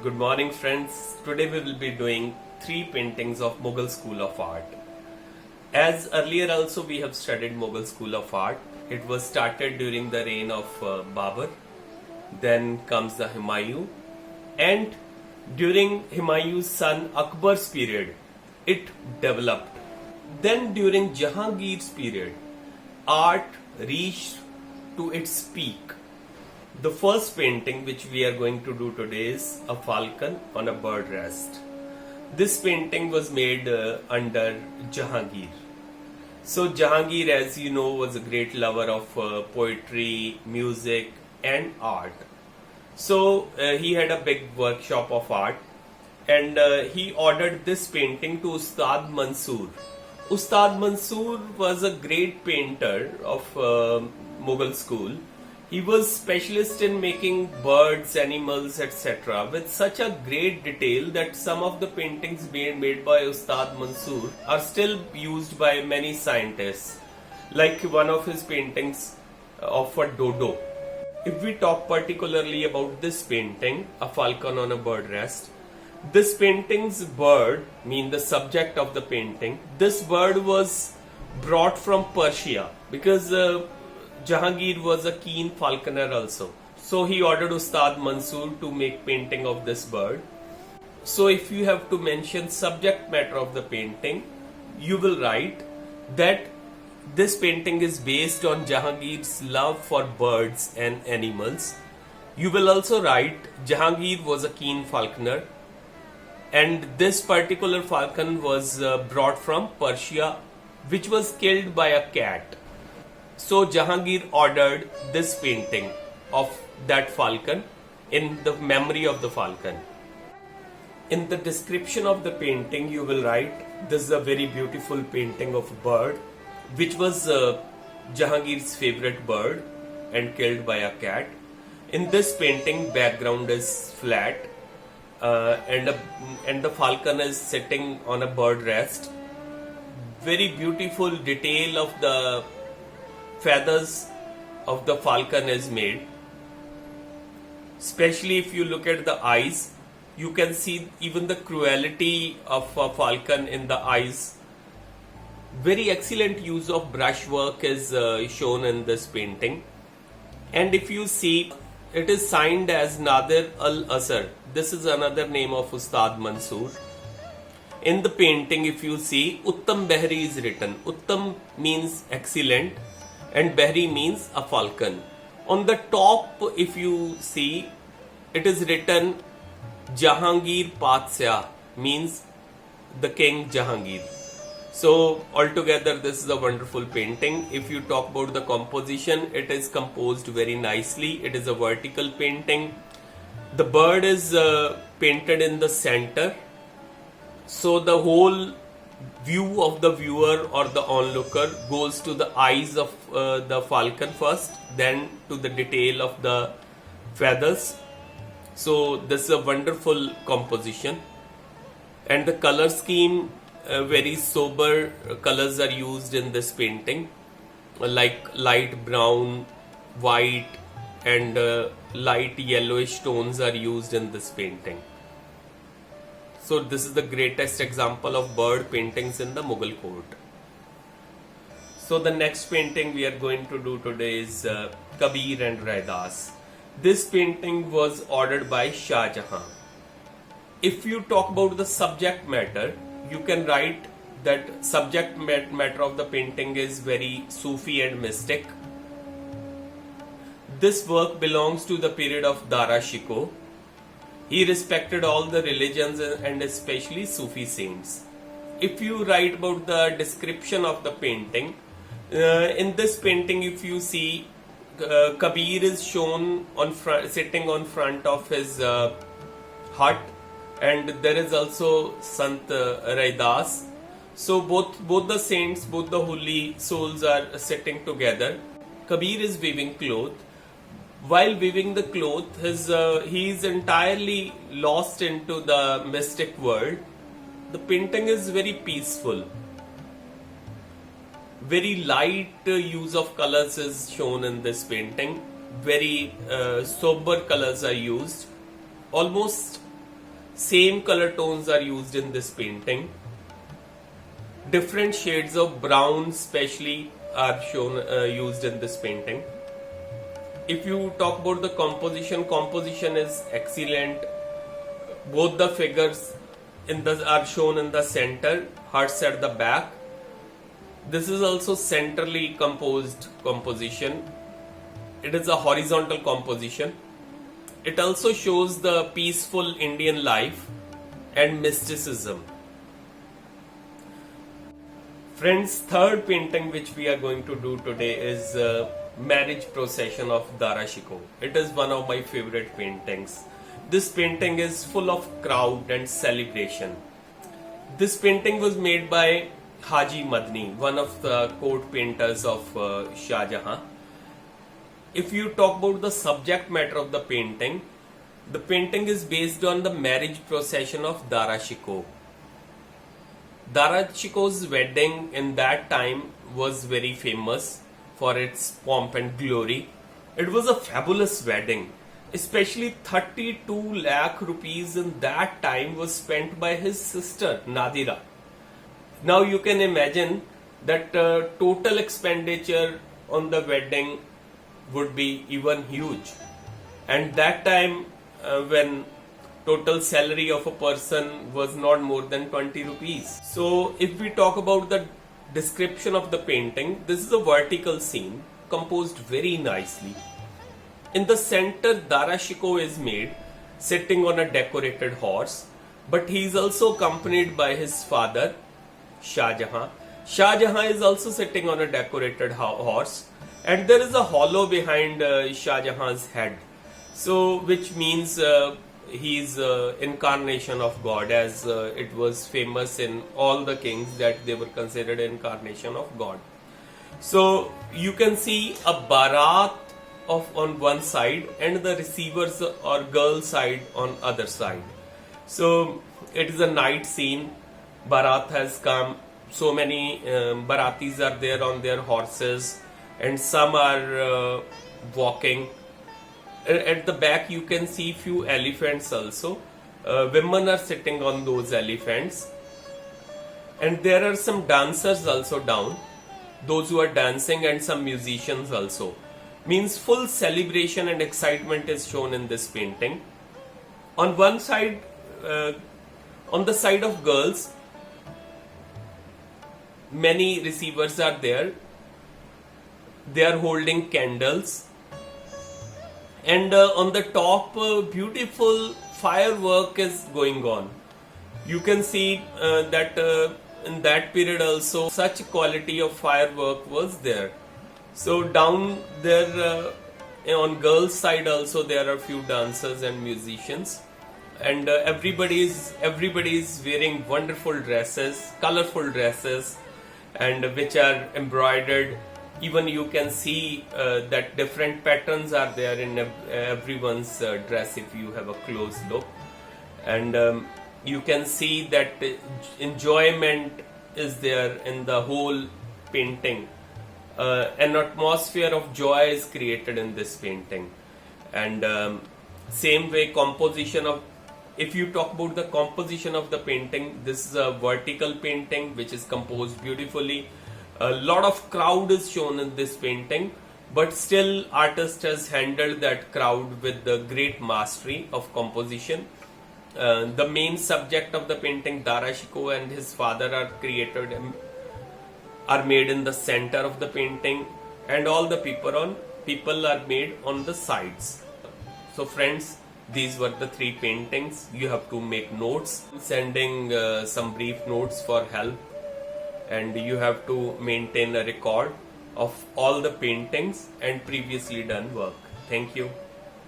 Good morning friends. Today we will be doing 3 paintings of Mughal School of Art. As earlier also we have studied Mughal School of Art. It was started during the reign of Babur. Then comes the Humayun, and during Humayun's son Akbar's period it developed. Then during Jahangir's period art reached to its peak. The first painting which we are going to do today is a falcon on a bird rest. This painting was made under Jahangir. So Jahangir, as you know, was a great lover of poetry, music and art. So he had a big workshop of art, and he ordered this painting to Ustad Mansoor. Ustad Mansoor was a great painter of Mughal school. He was specialist in making birds, animals, etc. with such a great detail that some of the paintings made by Ustad Mansoor are still used by many scientists. Like one of his paintings of a dodo. If we talk particularly about this painting, a falcon on a bird rest, this painting's bird, the subject of the painting, this bird was brought from Persia because Jahangir was a keen falconer also. So he ordered Ustad Mansoor to make painting of this bird. So if you have to mention subject matter of the painting, you will write that this painting is based on Jahangir's love for birds and animals. You will also write Jahangir was a keen falconer, and this particular falcon was brought from Persia, which was killed by a cat. So Jahangir ordered this painting of that falcon in the memory of the falcon. In the description of the painting you will write, this is a very beautiful painting of a bird which was Jahangir's favorite bird and killed by a cat. In this painting background is flat and the falcon is sitting on a bird rest. Very beautiful detail of the feathers of the falcon is made. Especially if you look at the eyes, you can see even the cruelty of a falcon in the eyes. Very excellent use of brushwork is shown in this painting. And if you see, it is signed as Nadir al-Asr. This is another name of Ustad Mansoor. In the painting, if you see, Uttam Behri is written. Uttam means excellent and Behri means a falcon. On the top, if you see, it is written Jahangir Patsya, means the king Jahangir. So altogether this is a wonderful painting. If you talk about the composition, it is composed very nicely. It is a vertical painting. The bird is painted in the center. So the whole view of the viewer or the onlooker goes to the eyes of the falcon first, then to the detail of the feathers. So this is a wonderful composition, and the color scheme, very sober colors are used in this painting, like light brown, white and light yellowish tones are used in this painting. So this is the greatest example of bird paintings in the Mughal court. So the next painting we are going to do today is Kabir and Raidas. This painting was ordered by Shahjahan. If you talk about the subject matter, you can write that subject matter of the painting is very Sufi and mystic. This work belongs to the period of Dara Shikoh. He respected all the religions and especially Sufi saints. If you write about the description of the painting, in this painting if you see, Kabir is shown sitting on front of his hut, and there is also Sant Raidas. So both the saints, both the holy souls are sitting together. Kabir is weaving cloth. While weaving the cloth, he is entirely lost into the mystic world. The painting is very peaceful. Very light use of colors is shown in this painting. Very sober colors are used. Almost same color tones are used in this painting. Different shades of brown especially are shown used in this painting. If you talk about the composition is excellent. Both the figures are shown in the center, hearts at the back. This is also centrally composed composition. It is a horizontal composition. It also shows the peaceful Indian life and mysticism. Friends, third painting which we are going to do today is Marriage Procession of Dara Shikoh. It is one of my favorite paintings. This painting is full of crowd and celebration. This painting was made by Haji Madni, one of the court painters of Shahjahan. If you talk about the subject matter of the painting is based on the marriage procession of Dara Shikoh. Dara Shikoh's wedding in that time was very famous for its pomp and glory. It was a fabulous wedding. Especially 32 lakh rupees in that time was spent by his sister Nadira. Now you can imagine that total expenditure on the wedding would be even huge. And that time when total salary of a person was not more than 20 rupees. So if we talk about the description of the painting, this is a vertical scene composed very nicely. In the center, Dara Shikoh is made sitting on a decorated horse, but he is also accompanied by his father, Shahjahan. Shahjahan is also sitting on a decorated horse, and there is a hollow behind Shahjahan's head. So, which means he is incarnation of God, as it was famous in all the kings that they were considered incarnation of God. So, you can see a barat on one side and the receivers or girl side on other side. So it is a night scene. Barat has come. So many Baratis are there on their horses, and some are walking. At the back you can see few elephants also. Women are sitting on those elephants, and there are some dancers also down, those who are dancing, and some musicians also. Means full celebration and excitement is shown in this painting. On one side, on the side of girls, many receivers are there. They are holding candles, and on the top, beautiful firework is going on. You can see that in that period also such quality of firework was there. So down there on girls' side also there are few dancers and musicians, and everybody is wearing wonderful dresses, colorful dresses, and which are embroidered. Even you can see that different patterns are there in everyone's dress if you have a close look, and you can see that enjoyment is there in the whole painting. An atmosphere of joy is created in this painting, and same way composition of, if you talk about the composition of the painting, this is a vertical painting which is composed beautifully. A lot of crowd is shown in this painting, but still artist has handled that crowd with the great mastery of composition. The main subject of the painting, Dara Shikoh and his father, are made in the center of the painting, and all the people are made on the sides. So friends, these were the three paintings. You have to make notes, sending some brief notes for help, and you have to maintain a record of all the paintings and previously done work. Thank you.